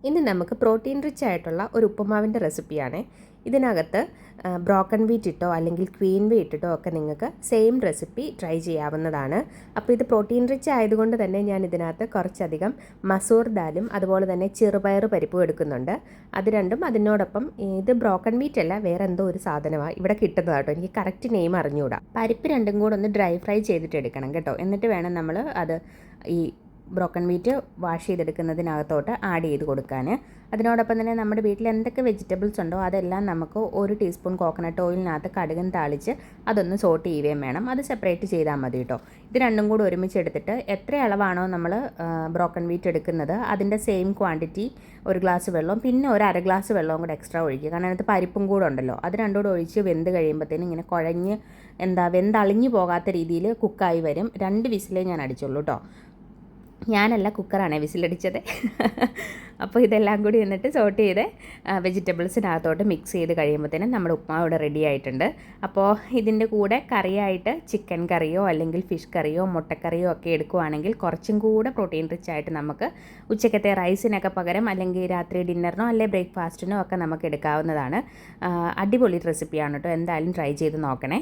ഇനി നമുക്ക് protein rich ആയിട്ടുള്ള ഒരു ഉപ്പുമാവിൻ്റെ റെസിപ്പിയാണ്. ഇതിനകത്ത് ബ്രോക്കൺ വീറ്റ് ഇട്ടോ അല്ലെങ്കിൽ ക്വീൻ വേ ഇട്ടിട്ടോ ഒക്കെ നിങ്ങൾക്ക് സെയിം റെസിപ്പി ട്രൈ ചെയ്യാവുന്നതാണ്. അപ്പോൾ ഇത് പ്രോട്ടീൻ റിച്ച് ആയതുകൊണ്ട് തന്നെ ഞാൻ ഇതിനകത്ത് കുറച്ചധികം മസൂർ ദാലും അതുപോലെ തന്നെ ചെറുപയർ പരിപ്പും എടുക്കുന്നുണ്ട്. അത് രണ്ടും അതിനോടൊപ്പം ഇത് ബ്രോക്കൺ വീറ്റ് അല്ല, വേറെ എന്തോ ഒരു സാധനമാണ് ഇവിടെ കിട്ടുന്നത് കേട്ടോ. എനിക്ക് കറക്റ്റ് നെയിം അറിഞ്ഞുകൂടാ. പരിപ്പ് രണ്ടും കൂടെ ഒന്ന് ഡ്രൈ ഫ്രൈ ചെയ്തിട്ട് എടുക്കണം കേട്ടോ. എന്നിട്ട് വേണം നമ്മൾ അത് ഈ ബ്രോക്കൺ വീറ്റ് വാഷ് ചെയ്തെടുക്കുന്നതിനകത്തോട്ട് ആഡ് ചെയ്ത് കൊടുക്കാൻ. അതിനോടൊപ്പം തന്നെ നമ്മുടെ വീട്ടിൽ എന്തൊക്കെ വെജിറ്റബിൾസ് ഉണ്ടോ അതെല്ലാം നമുക്ക് 1 ടീസ്പൂൺ കോക്കനട്ട് ഓയിലിനകത്ത് കടുകും താളിച്ച് അതൊന്ന് സോട്ട് ചെയ്യുകയും വേണം. അത് സെപ്പറേറ്റ് ചെയ്താൽ മതി കേട്ടോ. ഇത് രണ്ടും കൂടി ഒരുമിച്ച് എടുത്തിട്ട് എത്ര അളവാണോ നമ്മൾ ബ്രോക്കൺ വീറ്റ് എടുക്കുന്നത് അതിൻ്റെ സെയിം ക്വാണ്ടിറ്റി 1 ഗ്ലാസ് വെള്ളവും പിന്നെ 1/2 ഗ്ലാസ് വെള്ളവും കൂടെ എക്സ്ട്രാ ഒഴിക്കുക. കാരണം അതിനകത്ത് പരിപ്പും കൂടെ ഉണ്ടല്ലോ. അത് രണ്ടും കൂടെ ഒഴിച്ച് വെന്ത് കഴിയുമ്പോഴത്തേനും ഇങ്ങനെ കുഴഞ്ഞ് വെന്തളിഞ്ഞു പോകാത്ത രീതിയിൽ കുക്കായി വരും. 2 വിസിലേ ഞാൻ അടിച്ചുള്ളൂ കേട്ടോ. ഞാനല്ല, കുക്കറാണ് വിസിലടിച്ചത്. അപ്പോൾ ഇതെല്ലാം കൂടി എന്നിട്ട് സോട്ട് ചെയ്ത് വെജിറ്റബിൾസിനകത്തോട്ട് മിക്സ് ചെയ്ത് കഴിയുമ്പോഴത്തേനും നമ്മുടെ ഉപ്മാവ് ഇവിടെ റെഡി ആയിട്ടുണ്ട്. അപ്പോൾ ഇതിൻ്റെ കൂടെ കറിയായിട്ട് ചിക്കൻ കറിയോ അല്ലെങ്കിൽ ഫിഷ് കറിയോ മുട്ടക്കറിയോ ഒക്കെ എടുക്കുവാണെങ്കിൽ കുറച്ചും കൂടെ പ്രോട്ടീൻ റിച്ച് ആയിട്ട് നമുക്ക് ഉച്ചക്കത്തെ റൈസിനൊക്കെ പകരം അല്ലെങ്കിൽ രാത്രി ഡിന്നറിനോ അല്ലെങ്കിൽ ബ്രേക്ക്ഫാസ്റ്റിനോ ഒക്കെ നമുക്ക് എടുക്കാവുന്നതാണ്. അടിപൊളി റെസിപ്പിയാണ് കേട്ടോ. എന്തായാലും ട്രൈ ചെയ്ത് നോക്കണേ.